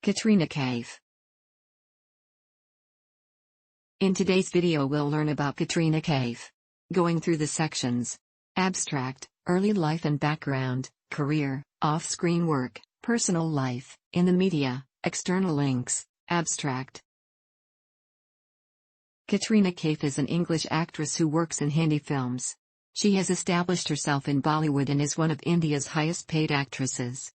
Katrina Kaif. In today's video we'll learn about Katrina Kaif. Going through the sections. Abstract, early life and background, career, off-screen work, personal life, in the media, external links, abstract. Katrina Kaif is an English actress who works in Hindi films. She has established herself in Bollywood and is one of India's highest-paid actresses.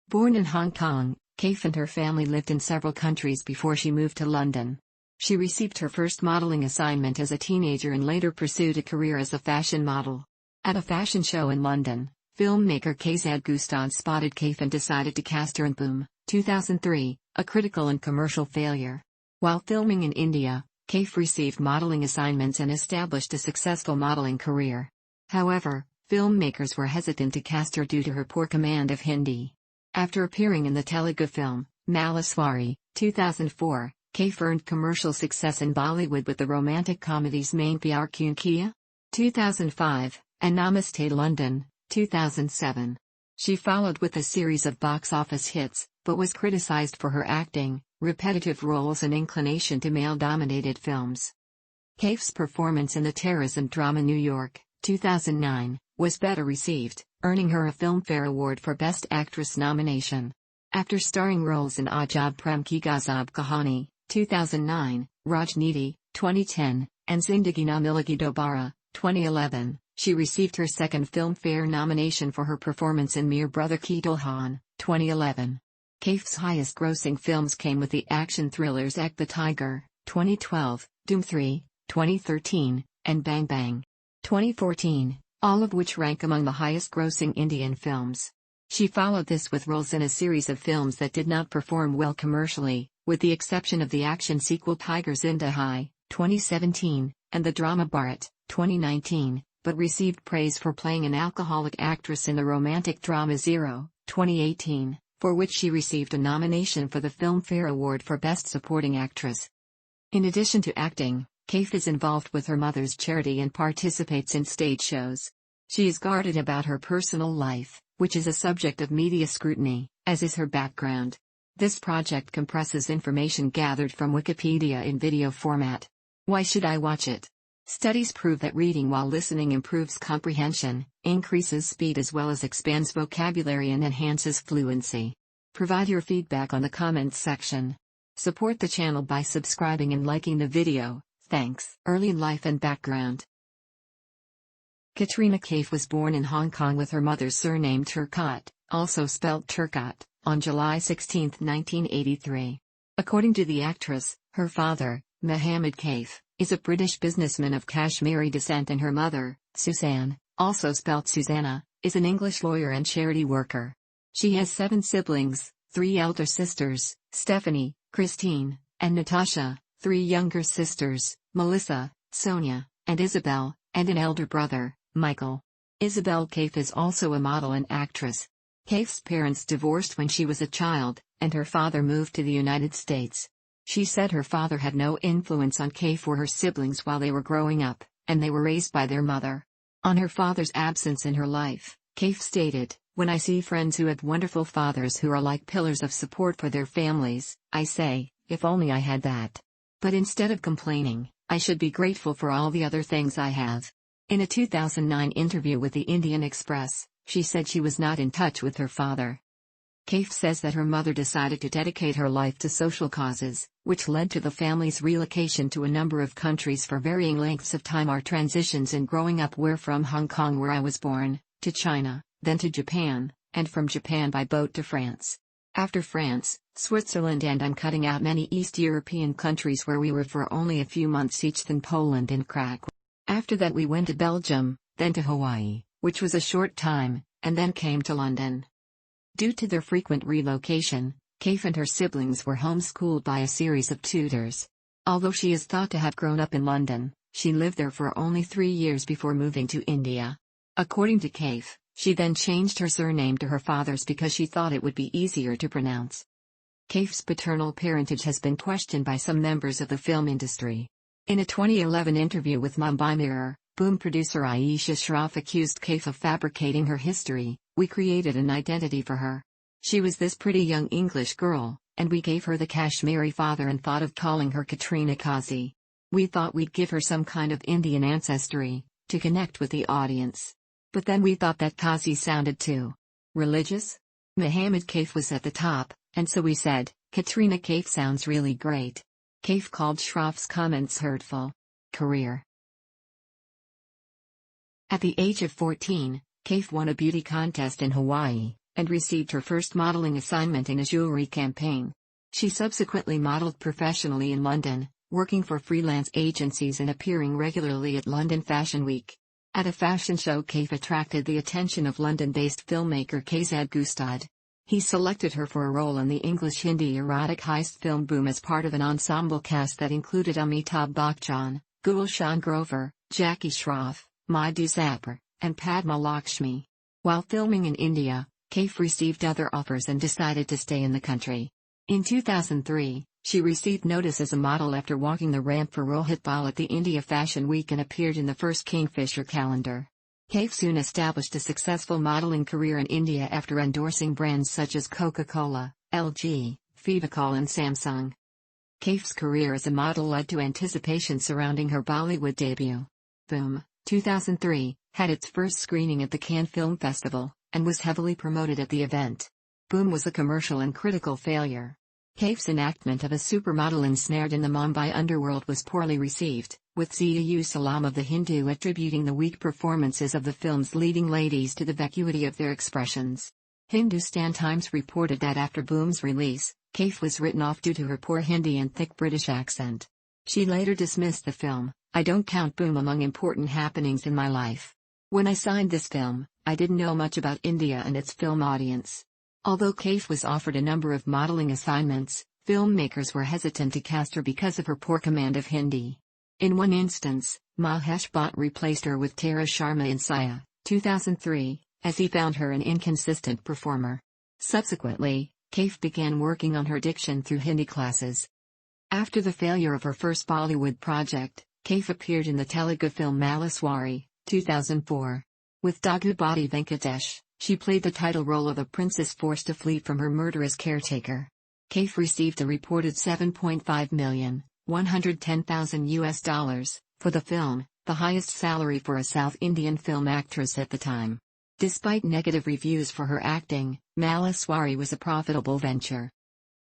Born in Hong Kong, Kaif and her family lived in several countries before she moved to London. She received her first modeling assignment as a teenager and later pursued a career as a fashion model. At a fashion show in London, filmmaker KZ Gustad spotted Kaif and decided to cast her in Boom, 2003, a critical and commercial failure. While filming in India, Kaif received modeling assignments and established a successful modeling career. However, filmmakers were hesitant to cast her due to her poor command of Hindi. After appearing in the Telugu film, Malaswari, 2004, Kaif earned commercial success in Bollywood with the romantic comedies Main Pyar Kyun Kiya, 2005, and Namaste London, 2007. She followed with a series of box office hits, but was criticized for her acting, repetitive roles and inclination to male-dominated films. Kaif's performance in the terrorism drama New York, 2009, was better received, earning her a Filmfare Award for Best Actress nomination. After starring roles in Ajab Prem Ki Gazab Kahani, 2009, Rajniti, 2010, and Zindagi Na Milegi Dobara, 2011, she received her second Filmfare nomination for her performance in Mere Brother Ki Dulhan, 2011. Kaif's highest-grossing films came with the action thrillers Ek the Tiger, 2012, Doom 3, 2013, and Bang Bang, 2014. All of which rank among the highest-grossing Indian films. She followed this with roles in a series of films that did not perform well commercially, with the exception of the action sequel Tiger Zinda Hai, 2017, and the drama Bharat, 2019, but received praise for playing an alcoholic actress in the romantic drama Zero, 2018, for which she received a nomination for the Filmfare Award for Best Supporting Actress. In addition to acting, Kaif is involved with her mother's charity and participates in stage shows. She is guarded about her personal life, which is a subject of media scrutiny, as is her background. This project compresses information gathered from Wikipedia in video format. Why should I watch it? Studies prove that reading while listening improves comprehension, increases speed as well as expands vocabulary and enhances fluency. Provide your feedback on the comments section. Support the channel by subscribing and liking the video. Thanks. Early life and background. Katrina Kaif was born in Hong Kong with her mother's surname Turcotte, also spelt Turcotte, on July 16, 1983. According to the actress, her father, Mohammed Kaif, is a British businessman of Kashmiri descent and her mother, Suzanne, also spelt Susanna, is an English lawyer and charity worker. She has 7 siblings, 3 elder sisters, Stephanie, Christine, and Natasha, 3 younger sisters, Melissa, Sonia, and Isabel, and an elder brother, Michael. Isabel Kaif is also a model and actress. Kaif's parents divorced when she was a child, and her father moved to the United States. She said her father had no influence on Kaif or her siblings while they were growing up, and they were raised by their mother. On her father's absence in her life, Kaif stated, "When I see friends who have wonderful fathers who are like pillars of support for their families, I say, if only I had that. But instead of complaining, I should be grateful for all the other things I have." In a 2009 interview with the Indian Express, she said she was not in touch with her father. Kaif says that her mother decided to dedicate her life to social causes, which led to the family's relocation to a number of countries for varying lengths of time. Our transitions in growing up were from Hong Kong where I was born, to China, then to Japan, and from Japan by boat to France. After France, Switzerland, and I'm cutting out many East European countries where we were for only a few months each, then Poland and Krakow. After that we went to Belgium, then to Hawaii, which was a short time, and then came to London. Due to their frequent relocation, Kaif and her siblings were homeschooled by a series of tutors. Although she is thought to have grown up in London, she lived there for only 3 years before moving to India. According to Kaif, she then changed her surname to her father's because she thought it would be easier to pronounce. Kaif's paternal parentage has been questioned by some members of the film industry. In a 2011 interview with Mumbai Mirror, Boom producer Aisha Shroff accused Kaif of fabricating her history. "We created an identity for her. She was this pretty young English girl, and we gave her the Kashmiri father and thought of calling her Katrina Kaif. We thought we'd give her some kind of Indian ancestry, to connect with the audience. But then we thought that Kaif sounded too religious. Muhammad Kaif was at the top, and so we said, Katrina Kaif sounds really great. Kaif called Shroff's comments hurtful. Career. At the age of 14, Kaif won a beauty contest in Hawaii, and received her first modeling assignment in a jewelry campaign. She subsequently modeled professionally in London, working for freelance agencies and appearing regularly at London Fashion Week. At a fashion show, Kaif attracted the attention of London-based filmmaker KZ Gustad. He selected her for a role in the English-Hindi erotic heist film Boom as part of an ensemble cast that included Amitabh Bachchan, Gulshan Grover, Jackie Shroff, Madhu Zapper, and Padma Lakshmi. While filming in India, Kaif received other offers and decided to stay in the country. In 2003, she received notice as a model after walking the ramp for Rohit Bal at the India Fashion Week and appeared in the first Kingfisher calendar. Kaif soon established a successful modeling career in India after endorsing brands such as Coca-Cola, LG, Fevicol and Samsung. Kaif's career as a model led to anticipation surrounding her Bollywood debut. Boom, 2003, had its first screening at the Cannes Film Festival, and was heavily promoted at the event. Boom was a commercial and critical failure. Kaif's enactment of a supermodel ensnared in the Mumbai underworld was poorly received, with Zia Salam of The Hindu attributing the weak performances of the film's leading ladies to the vacuity of their expressions. Hindustan Times reported that after Boom's release, Kaif was written off due to her poor Hindi and thick British accent. She later dismissed the film. I don't count Boom among important happenings in my life. When I signed this film, I didn't know much about India and its film audience. Although Kaif was offered a number of modeling assignments, filmmakers were hesitant to cast her because of her poor command of Hindi. In one instance, Mahesh Bhatt replaced her with Tara Sharma in Saya, 2003, as he found her an inconsistent performer. Subsequently, Kaif began working on her diction through Hindi classes. After the failure of her first Bollywood project, Kaif appeared in the Telugu film Malaswari, 2004. With Daggubati Venkatesh, she played the title role of a princess forced to flee from her murderous caretaker. Kaif received a reported $7.5 million, $110,000 for the film, the highest salary for a South Indian film actress at the time. Despite negative reviews for her acting, Malaswari was a profitable venture.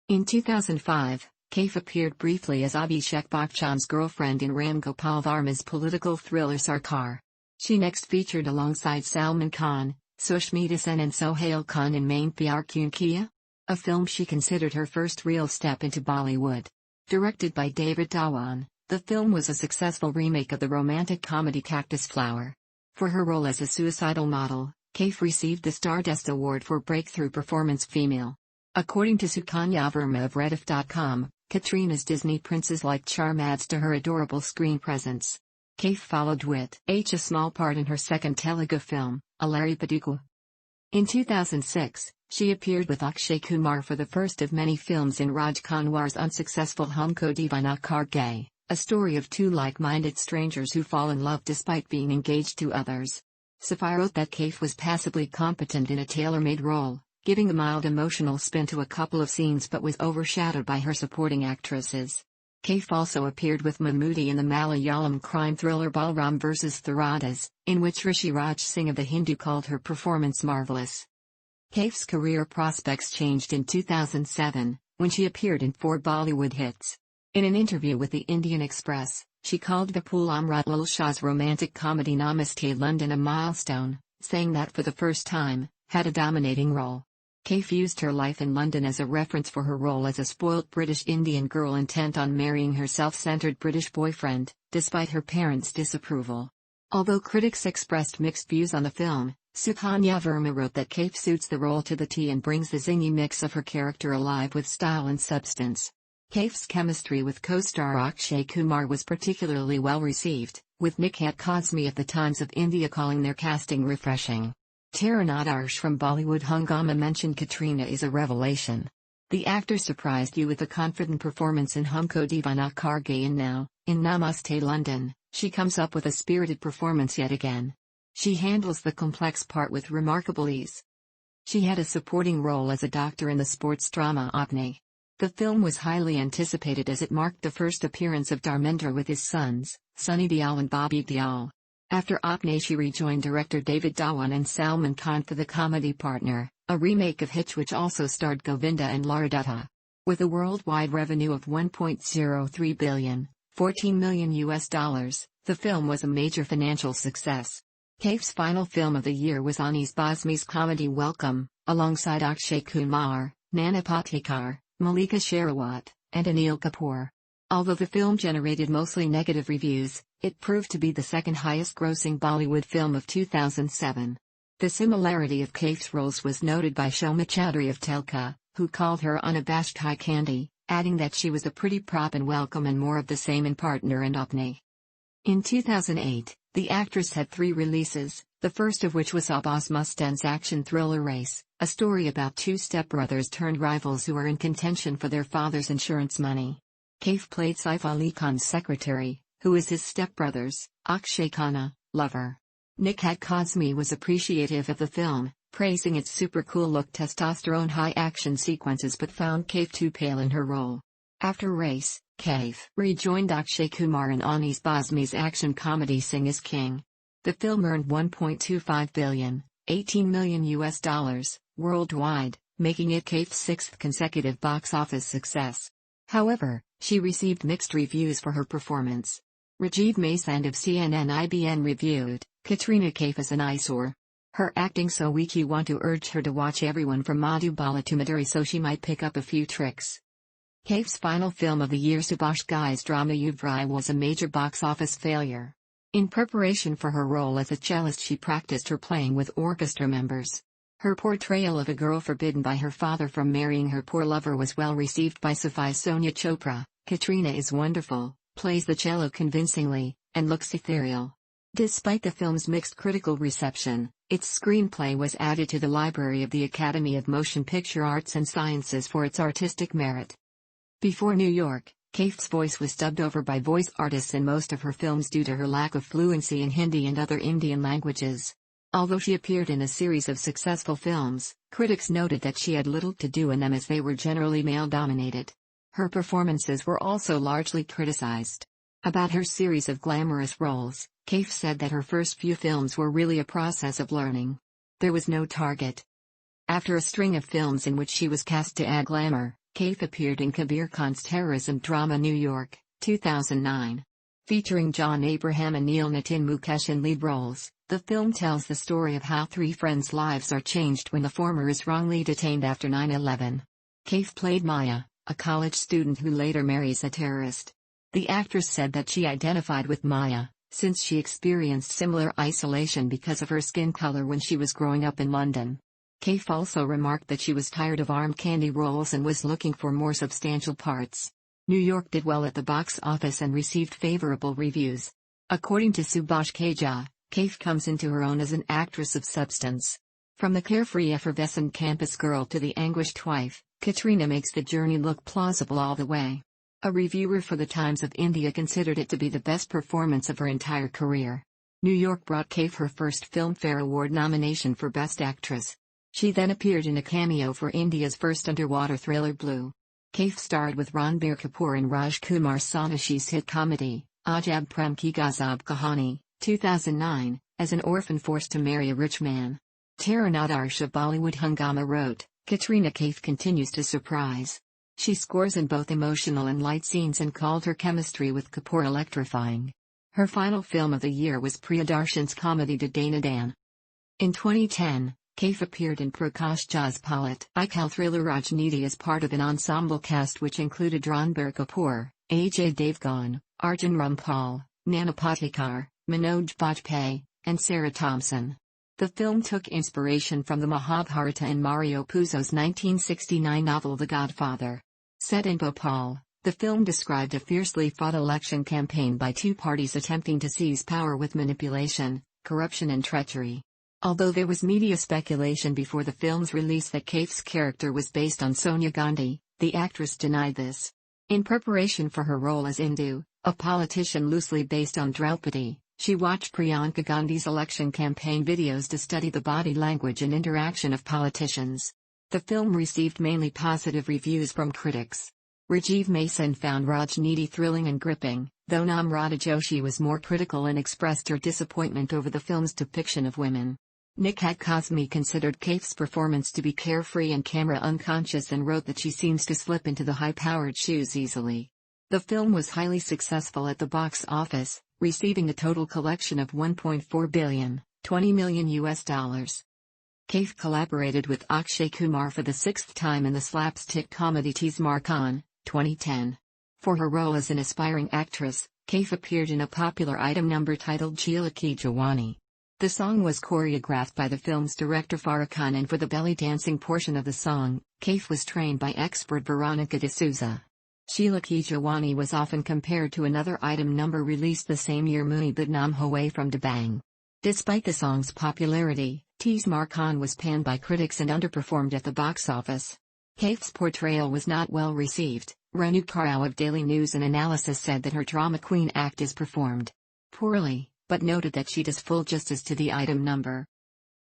In 2005, Kaif appeared briefly as Abhishek Bachchan's girlfriend in Ram Gopal Varma's political thriller Sarkar. She next featured alongside Salman Khan, Sushmita Sen and Sohail Khan in Main Pyar Kyun Kiya, a film she considered her first real step into Bollywood. Directed by David Dhawan, the film was a successful remake of the romantic comedy Cactus Flower. For her role as a suicidal model, Kaif received the Stardust Award for Breakthrough Performance Female. According to Sukanya Verma of Rediff.com, Katrina's Disney princess like charm adds to her adorable screen presence. Kaif followed with a small part in her second Telugu film, Alari Paduku. In 2006, she appeared with Akshay Kumar for the first of many films in Raj Kanwar's unsuccessful Humko Deewana Kar Gaye, a story of two like-minded strangers who fall in love despite being engaged to others. Safai wrote that Kaif was passably competent in a tailor-made role, giving a mild emotional spin to a couple of scenes but was overshadowed by her supporting actresses. Kaif also appeared with Mammootty in the Malayalam crime thriller Balram vs. Tharadas, in which Rishi Raj Singh of The Hindu called her performance marvelous. Kaif's career prospects changed in 2007, when she appeared in 4 Bollywood hits. In an interview with the Indian Express, she called Vipul Amritlal Shah's romantic comedy Namaste London a milestone, saying that for the first time, had a dominating role. Kaif used her life in London as a reference for her role as a spoilt British Indian girl intent on marrying her self-centered British boyfriend, despite her parents' disapproval. Although critics expressed mixed views on the film, Sukanya Verma wrote that Kaif suits the role to the T and brings the zingy mix of her character alive with style and substance. Kaif's chemistry with co-star Akshay Kumar was particularly well received, with Nikhat Kazmi of the Times of India calling their casting refreshing. Taranat Arsh from Bollywood Hungama mentioned Katrina is a revelation. The actor surprised you with a confident performance in Humko Deewana Kar Gaye and now, in Namaste London, she comes up with a spirited performance yet again. She handles the complex part with remarkable ease. She had a supporting role as a doctor in the sports drama Apne The film was highly anticipated as it marked the first appearance of Dharmendra with his sons, Sunny Deol and Bobby Deol. After Apne, she rejoined director David Dhawan and Salman Khan for The Comedy Partner, a remake of Hitch which also starred Govinda and Lara Dutta. With a worldwide revenue of $1.03 billion, $14 million, the film was a major financial success. Kaif's final film of the year was Anis Bazmi's comedy Welcome, alongside Akshay Kumar, Nana Patekar, Malika Sherawat, and Anil Kapoor. Although the film generated mostly negative reviews, it proved to be the second highest-grossing Bollywood film of 2007. The similarity of Kaif's roles was noted by Shoma Chaudhary of Telka, who called her unabashed high candy, adding that she was a pretty prop in Welcome and more of the same in Partner and Apne. In 2008, the actress had 3 releases, the first of which was Abbas Mustan's action thriller Race, a story about 2 stepbrothers turned rivals who are in contention for their father's insurance money. Kaif played Saif Ali Khan's secretary, who is his stepbrother's, Akshay Khanna, lover. Nikhat Kazmi was appreciative of the film, praising its super cool look, testosterone high action sequences, but found Kaif too pale in her role. After Race, Kaif rejoined Akshay Kumar in Anis Bazmi's action comedy Sing is King. The film earned $1.25 billion, $18 million worldwide, making it Kaif's 6th consecutive box office success. However, she received mixed reviews for her performance. Rajiv Masand of CNN-IBN reviewed, "Katrina Kaif is an eyesore. Her acting so weak you want to urge her to watch everyone from Madhubala to Maduri so she might pick up a few tricks." Kaif's final film of the year, Subhash Ghai's drama Yuvrai, was a major box office failure. In preparation for her role as a cellist, she practiced her playing with orchestra members. Her portrayal of a girl forbidden by her father from marrying her poor lover was well received by Safai Sonia Chopra. Katrina is wonderful, plays the cello convincingly, and looks ethereal. Despite the film's mixed critical reception, its screenplay was added to the library of the Academy of Motion Picture Arts and Sciences for its artistic merit. Before New York, Kaif's voice was dubbed over by voice artists in most of her films due to her lack of fluency in Hindi and other Indian languages. Although she appeared in a series of successful films, critics noted that she had little to do in them as they were generally male-dominated. Her performances were also largely criticized. About her series of glamorous roles, Kaif said that her first few films were really a process of learning. There was no target. After a string of films in which she was cast to add glamour, Kaif appeared in Kabir Khan's terrorism drama New York, 2009. Featuring John Abraham and Neil Nitin Mukesh in lead roles, the film tells the story of how 3 friends' lives are changed when the former is wrongly detained after 9/11. Kaif played Maya, a college student who later marries a terrorist. The actress said that she identified with Maya, since she experienced similar isolation because of her skin color when she was growing up in London. Kaif also remarked that she was tired of arm candy roles and was looking for more substantial parts. New York did well at the box office and received favorable reviews. According to Subhash Kheja, Kaif comes into her own as an actress of substance. From the carefree effervescent campus girl to the anguished wife, Katrina makes the journey look plausible all the way. A reviewer for the Times of India considered it to be the best performance of her entire career. New York brought Kaif her first Filmfare Award nomination for Best Actress. She then appeared in a cameo for India's first underwater thriller Blue. Kaif starred with Ranbir Kapoor in Rajkumar Sonashi's hit comedy, Ajab Prem Ki Gazab Kahani, 2009, as an orphan forced to marry a rich man. Taran Adarsh of Bollywood Hungama wrote, "Katrina Kaif continues to surprise. She scores in both emotional and light scenes and called her chemistry with Kapoor electrifying." Her final film of the year was Priyadarshan's comedy Dana Dan. In 2010, Kaif appeared in Prakash Jha's Palit Ikal thriller Rajniti as part of an ensemble cast which included Ranbir Kapoor, Ajay Devgan, Arjun Rampal, Nana Patekar, Manoj Bajpayee, and Sarah Thompson. The film took inspiration from the Mahabharata and Mario Puzo's 1969 novel The Godfather. Set in Bhopal, the film described a fiercely fought election campaign by 2 parties attempting to seize power with manipulation, corruption and treachery. Although there was media speculation before the film's release that Kaif's character was based on Sonia Gandhi, the actress denied this. In preparation for her role as Indu, a politician loosely based on Draupadi, she watched Priyanka Gandhi's election campaign videos to study the body language and interaction of politicians. The film received mainly positive reviews from critics. Rajiv Mason found Rajneeti thrilling and gripping, though Namrata Joshi was more critical and expressed her disappointment over the film's depiction of women. Nikhil Kazmi considered Kaif's performance to be carefree and camera unconscious and wrote that she seems to slip into the high-powered shoes easily. The film was highly successful at the box office, receiving a total collection of $1.4 billion, $20 million. Kaif collaborated with Akshay Kumar for the sixth time in the slapstick comedy Tees Mar Khan, 2010. For her role as an aspiring actress, Kaif appeared in a popular item number titled Chila Ki Jawani. The song was choreographed by the film's director Farah Khan, and for the belly dancing portion of the song, Kaif was trained by expert Veronica D'Souza. Chila Ki Jawani was often compared to another item number released the same year, Muni Badnaam Hoye from Dabang. Despite the song's popularity, Tees Mar Khan was panned by critics and underperformed at the box office. Kaif's portrayal was not well received. Renu Karao of Daily News and Analysis said that her drama queen act is performed poorly, but noted that she does full justice to the item number.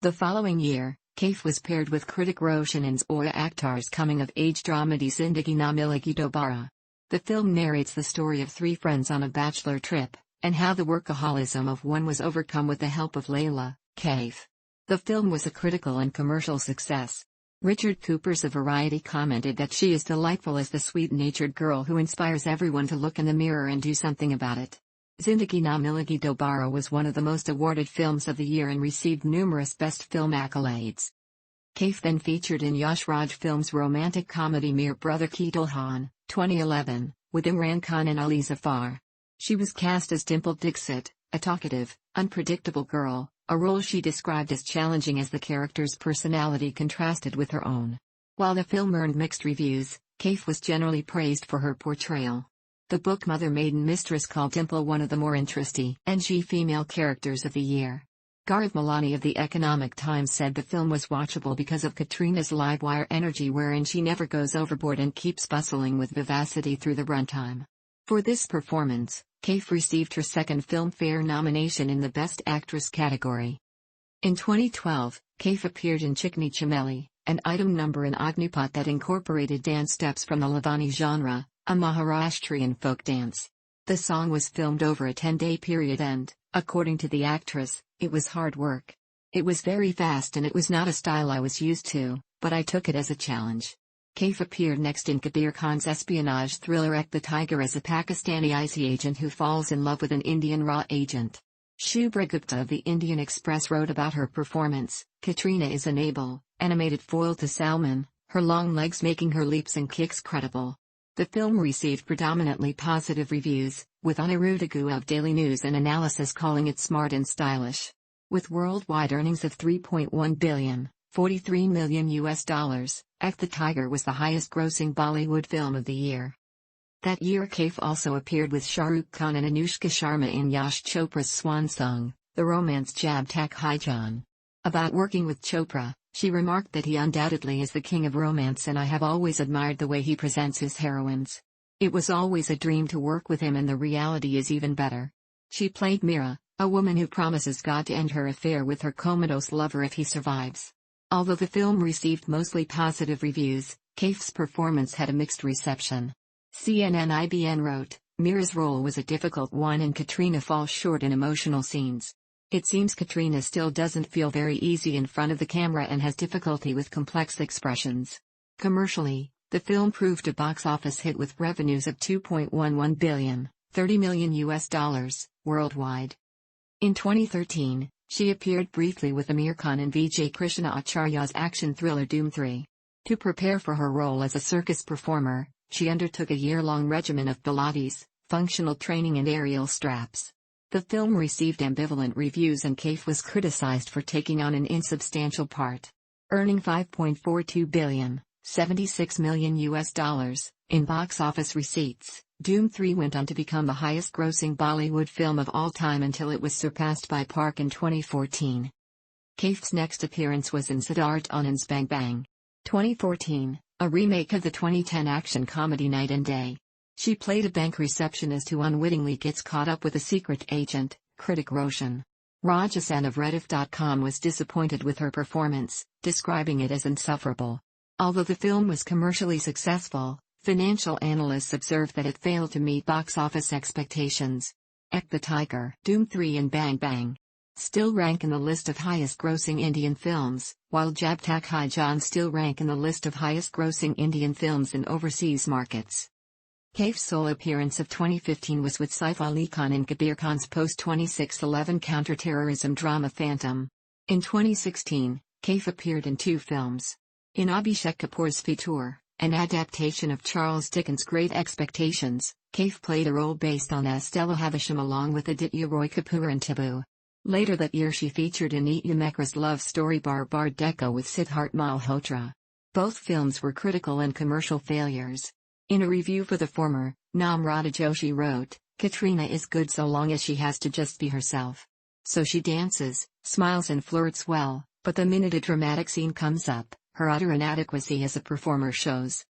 The following year, Kaif was paired with critic Roshan and Zoya Akhtar's coming-of-age dramedy Zindagi Na Milegi Dobara. The film narrates the story of three friends on a bachelor trip, and how the workaholism of one was overcome with the help of Layla, Kaif. The film was a critical and commercial success. Richard Coopers of Variety commented that she is delightful as the sweet-natured girl who inspires everyone to look in the mirror and do something about it. Zindagi Na Milegi Dobara was one of the most awarded films of the year and received numerous Best Film accolades. Kaif then featured in Yash Raj Films' romantic comedy Mere Brother Ki Dulhan, 2011, with Imran Khan and Ali Zafar. She was cast as Dimple Dixit, a talkative, unpredictable girl, a role she described as challenging as the character's personality contrasted with her own. While the film earned mixed reviews, Kaif was generally praised for her portrayal. The book Mother Maiden Mistress called Dimple one of the more interesting and female characters of the year. Gaurav Malani of the Economic Times said the film was watchable because of Katrina's live-wire energy, wherein she never goes overboard and keeps bustling with vivacity through the runtime. For this performance, Kaif received her second Filmfare nomination in the Best Actress category. In 2012, Kaif appeared in Chikni Chameli, an item number in Agnipat that incorporated dance steps from the Lavani genre, a Maharashtrian folk dance. The song was filmed over a 10-day period and, according to the actress, it was hard work. It was very fast and it was not a style I was used to, but I took it as a challenge. Kaif appeared next in Kabir Khan's espionage thriller Ek the Tiger as a Pakistani IC agent who falls in love with an Indian raw agent. Shubhra Gupta of the Indian Express wrote about her performance. Katrina is an able, animated foil to Salman, her long legs making her leaps and kicks credible. The film received predominantly positive reviews, with Anirudh of Daily News and Analysis calling it smart and stylish. With worldwide earnings of $3.1 billion, $43 million, Ek the Tiger was the highest-grossing Bollywood film of the year. That year Kaif also appeared with Shah Rukh Khan and Anushka Sharma in Yash Chopra's swan song, the romance Jab Tak Hai Jaan. About working with Chopra, she remarked that he undoubtedly is the king of romance and I have always admired the way he presents his heroines. It was always a dream to work with him and the reality is even better. She played Meera, a woman who promises God to end her affair with her comatose lover if he survives. Although the film received mostly positive reviews, Kaif's performance had a mixed reception. CNN-IBN wrote, Meera's role was a difficult one and Katrina falls short in emotional scenes. It seems Katrina still doesn't feel very easy in front of the camera and has difficulty with complex expressions. Commercially, the film proved a box office hit with revenues of $2.11 billion, $30 million worldwide. In 2013, she appeared briefly with Amir Khan in Vijay Krishna Acharya's action thriller Doom 3. To prepare for her role as a circus performer, she undertook a year-long regimen of Pilates, functional training and aerial straps. The film received ambivalent reviews and Kaif was criticized for taking on an insubstantial part. Earning $5.42 billion, $76 million, in box office receipts, Doom 3 went on to become the highest-grossing Bollywood film of all time until it was surpassed by Park in 2014. Kaif's next appearance was in Siddharth Anand's Bang Bang 2014, a remake of the 2010 action comedy Night and Day. She played a bank receptionist who unwittingly gets caught up with a secret agent, critic Roshan. Rajasan of Rediff.com was disappointed with her performance, describing it as insufferable. Although the film was commercially successful, financial analysts observed that it failed to meet box office expectations. Ek the Tiger, Doom 3 and Bang Bang still rank in the list of highest-grossing Indian films, while Jab Tak Hai Jaan still rank in the list of highest-grossing Indian films in overseas markets. Kaif's sole appearance of 2015 was with Saif Ali Khan in Kabir Khan's post-2611 counter-terrorism drama Phantom. In 2016, Kaif appeared in 2 films. In Abhishek Kapoor's Fitoor, an adaptation of Charles Dickens' Great Expectations, Kaif played a role based on Stella Havisham along with Aditya Roy Kapoor and Tabu. Later that year she featured in Nitya Mekra's love story Bar Bar Dekho with Siddharth Malhotra. Both films were critical and commercial failures. In a review for the former, Namrata Joshi wrote, "Katrina is good so long as she has to just be herself. So she dances, smiles and flirts well, but the minute a dramatic scene comes up, her utter inadequacy as a performer shows."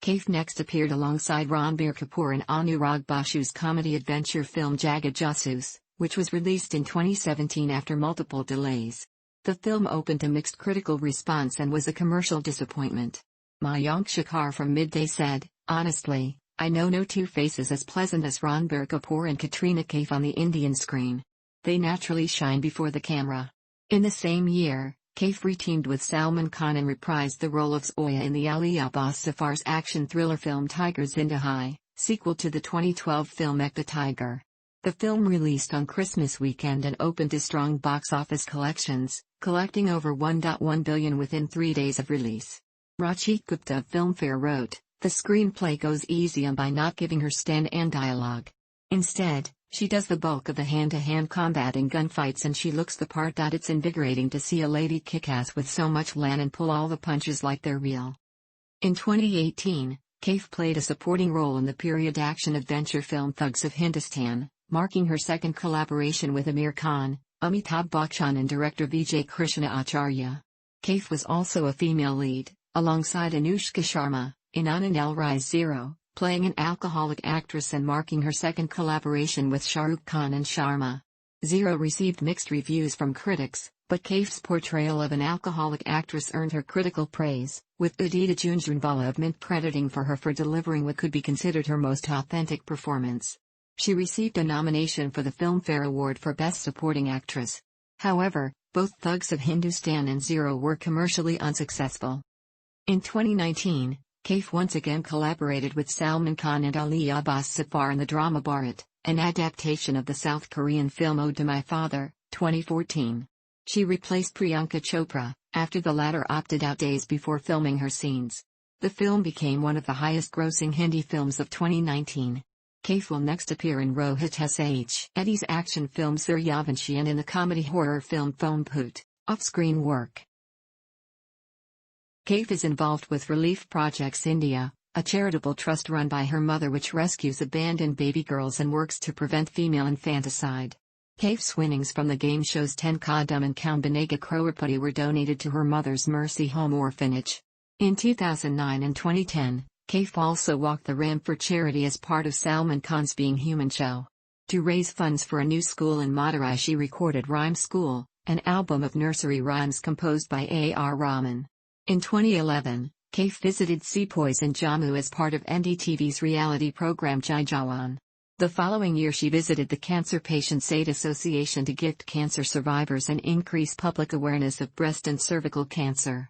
Kaif next appeared alongside Ranbir Kapoor in Anurag Bashu's comedy-adventure film Jagad Jasoos, which was released in 2017 after multiple delays. The film opened to mixed critical response and was a commercial disappointment. Mayank Shankar from Midday said, "Honestly, I know no two faces as pleasant as Ranbir Kapoor and Katrina Kaif on the Indian screen. They naturally shine before the camera." In the same year, Kaif re-teamed with Salman Khan and reprised the role of Zoya in the Ali Abbas Safar's action thriller film Tiger Zinda Hai, sequel to the 2012 film Ek the Tiger. The film released on Christmas weekend and opened to strong box office collections, collecting over 1.1 billion within 3 days of release. Rachit Gupta of Filmfare wrote, "The screenplay goes easy on by not giving her stand-and dialogue. Instead, she does the bulk of the hand-to-hand combat and gunfights and she looks the part. It's invigorating to see a lady kick ass with so much lan and pull all the punches like they're real." In 2018, Kaif played a supporting role in the period action-adventure film Thugs of Hindustan, marking her second collaboration with Amir Khan, Amitabh Bachchan and director Vijay Krishna Acharya. Kaif was also a female lead, alongside Anushka Sharma, in Anand L. Rai's Zero, playing an alcoholic actress and marking her second collaboration with Shah Rukh Khan and Sharma. Zero received mixed reviews from critics, but Kaif's portrayal of an alcoholic actress earned her critical praise, with Udita Junjunwala of Mint crediting for her for delivering what could be considered her most authentic performance. She received a nomination for the Filmfare Award for Best Supporting Actress. However, both Thugs of Hindustan and Zero were commercially unsuccessful. In 2019, Kaif once again collaborated with Salman Khan and Ali Abbas Safar in the drama Bharat, an adaptation of the South Korean film Ode to My Father, 2014. She replaced Priyanka Chopra, after the latter opted out days before filming her scenes. The film became one of the highest-grossing Hindi films of 2019. Kaif will next appear in Rohit Shetty's action film Suryavanshi and in the comedy horror film Phone Phoot, off-screen work. Kaif is involved with Relief Projects India, a charitable trust run by her mother which rescues abandoned baby girls and works to prevent female infanticide. Kaif's winnings from the game shows 10 Kadam and Kambanega Crorepati were donated to her mother's Mercy Home orphanage. In 2009 and 2010, Kaif also walked the ramp for charity as part of Salman Khan's Being Human show. To raise funds for a new school in Madurai she recorded Rhyme School, an album of nursery rhymes composed by A.R. Rahman. In 2011, Kaif visited sepoys in Jammu as part of NDTV's reality program Jai Jawan. The following year she visited the Cancer Patients Aid Association to gift cancer survivors and increase public awareness of breast and cervical cancer.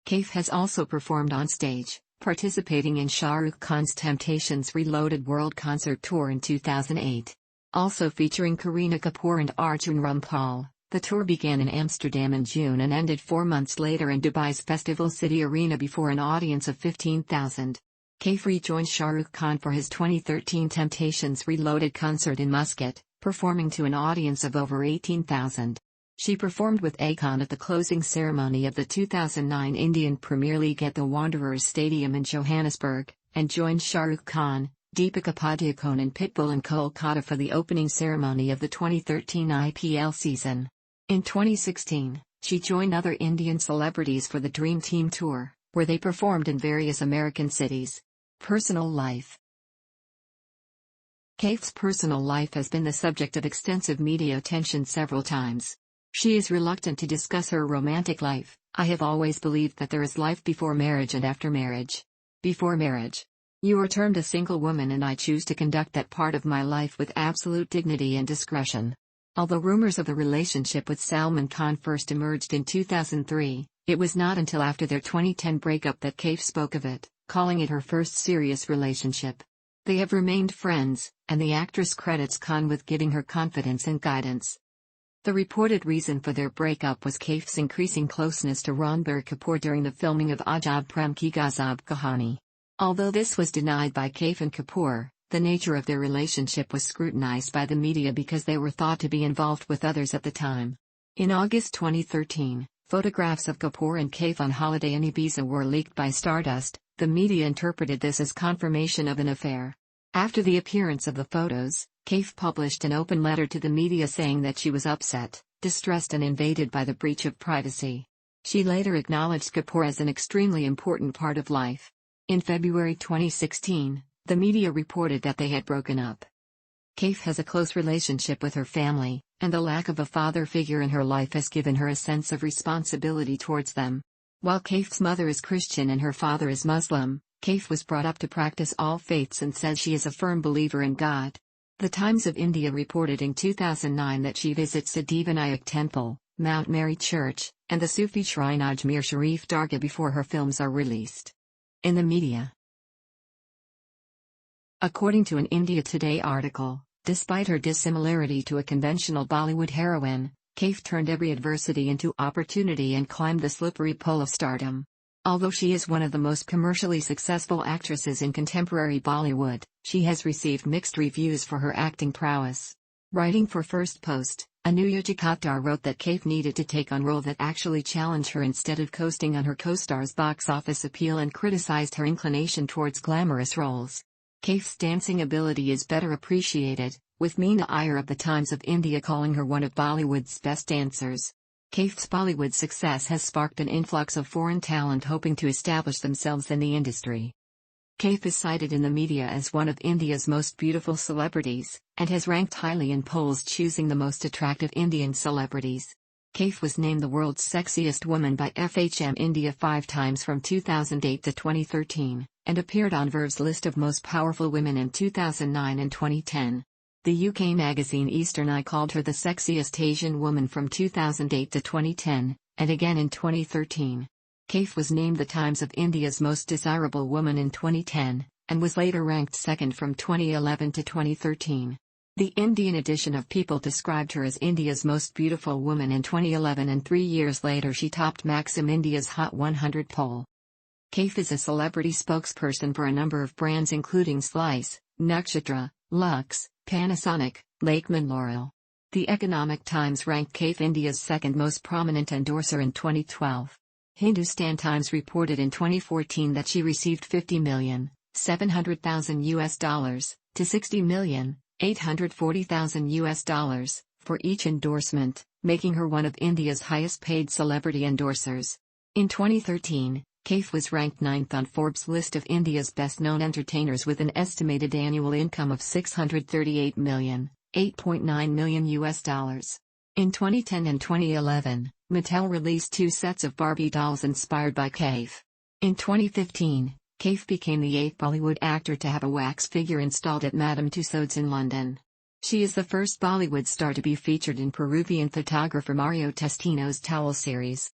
Kaif has also performed on stage, participating in Shah Rukh Khan's Temptations Reloaded World Concert Tour in 2008. Also featuring Kareena Kapoor and Arjun Rampal, the tour began in Amsterdam in June and ended 4 months later in Dubai's Festival City Arena before an audience of 15,000. Kaif rejoined Shah Rukh Khan for his 2013 Temptations Reloaded concert in Muscat, performing to an audience of over 18,000. She performed with Akon at the closing ceremony of the 2009 Indian Premier League at the Wanderers Stadium in Johannesburg, and joined Shah Rukh Khan, Deepika Padukone and Pitbull in Kolkata for the opening ceremony of the 2013 IPL season. In 2016, she joined other Indian celebrities for the Dream Team Tour, where they performed in various American cities. Personal life. Kaif's personal life has been the subject of extensive media attention several times. She is reluctant to discuss her romantic life. I have always believed that there is life before marriage and after marriage. Before marriage, you are termed a single woman, and I choose to conduct that part of my life with absolute dignity and discretion. Although rumors of the relationship with Salman Khan first emerged in 2003, it was not until after their 2010 breakup that Kaif spoke of it, calling it her first serious relationship. They have remained friends, and the actress credits Khan with giving her confidence and guidance. The reported reason for their breakup was Kaif's increasing closeness to Ranbir Kapoor during the filming of Ajab Prem Ki Gazab Kahani. Although this was denied by Kaif and Kapoor, the nature of their relationship was scrutinized by the media because they were thought to be involved with others at the time. In August 2013, photographs of Kapoor and Kaif on holiday in Ibiza were leaked by Stardust. The media interpreted this as confirmation of an affair. After the appearance of the photos, Kaif published an open letter to the media saying that she was upset, distressed and invaded by the breach of privacy. She later acknowledged Kapoor as an extremely important part of life. In February 2016, the media reported that they had broken up. Kaif has a close relationship with her family, and the lack of a father figure in her life has given her a sense of responsibility towards them. While Kaif's mother is Christian and her father is Muslim, Kaif was brought up to practice all faiths and says she is a firm believer in God. The Times of India reported in 2009 that she visits Siddhivinayak Temple, Mount Mary Church, and the Sufi shrine Ajmer Sharif Dargah before her films are released. In the media. According to an India Today article, despite her dissimilarity to a conventional Bollywood heroine, Kaif turned every adversity into opportunity and climbed the slippery pole of stardom. Although she is one of the most commercially successful actresses in contemporary Bollywood, she has received mixed reviews for her acting prowess. Writing for First Post, Anuya Jakatar wrote that Kaif needed to take on roles that actually challenge her instead of coasting on her co-star's box office appeal, and criticized her inclination towards glamorous roles. Kaif's dancing ability is better appreciated, with Meena Iyer of the Times of India calling her one of Bollywood's best dancers. Kaif's Bollywood success has sparked an influx of foreign talent hoping to establish themselves in the industry. Kaif is cited in the media as one of India's most beautiful celebrities, and has ranked highly in polls choosing the most attractive Indian celebrities. Kaif was named the world's sexiest woman by FHM India 5 times from 2008 to 2013, and appeared on Verve's list of most powerful women in 2009 and 2010. The UK magazine Eastern Eye called her the sexiest Asian woman from 2008 to 2010, and again in 2013. Kaif was named the Times of India's most desirable woman in 2010, and was later ranked second from 2011 to 2013. The Indian edition of People described her as India's most beautiful woman in 2011, and 3 years later she topped Maxim India's Hot 100 poll. Kaif is a celebrity spokesperson for a number of brands including Slice, Nakshatra, Lux, Panasonic, Lakeman L'Oreal. The Economic Times ranked Kaif India's second most prominent endorser in 2012. Hindustan Times reported in 2014 that she received $50,700,000 to $60,840,000 for each endorsement, making her one of India's highest-paid celebrity endorsers. In 2013, Kaif was ranked 9th on Forbes' list of India's best-known entertainers with an estimated annual income of $638 million, $8.9 million. In 2010 and 2011, Mattel released 2 sets of Barbie dolls inspired by Kaif. In 2015, Kaif became the 8th Bollywood actor to have a wax figure installed at Madame Tussauds in London. She is the first Bollywood star to be featured in Peruvian photographer Mario Testino's towel series.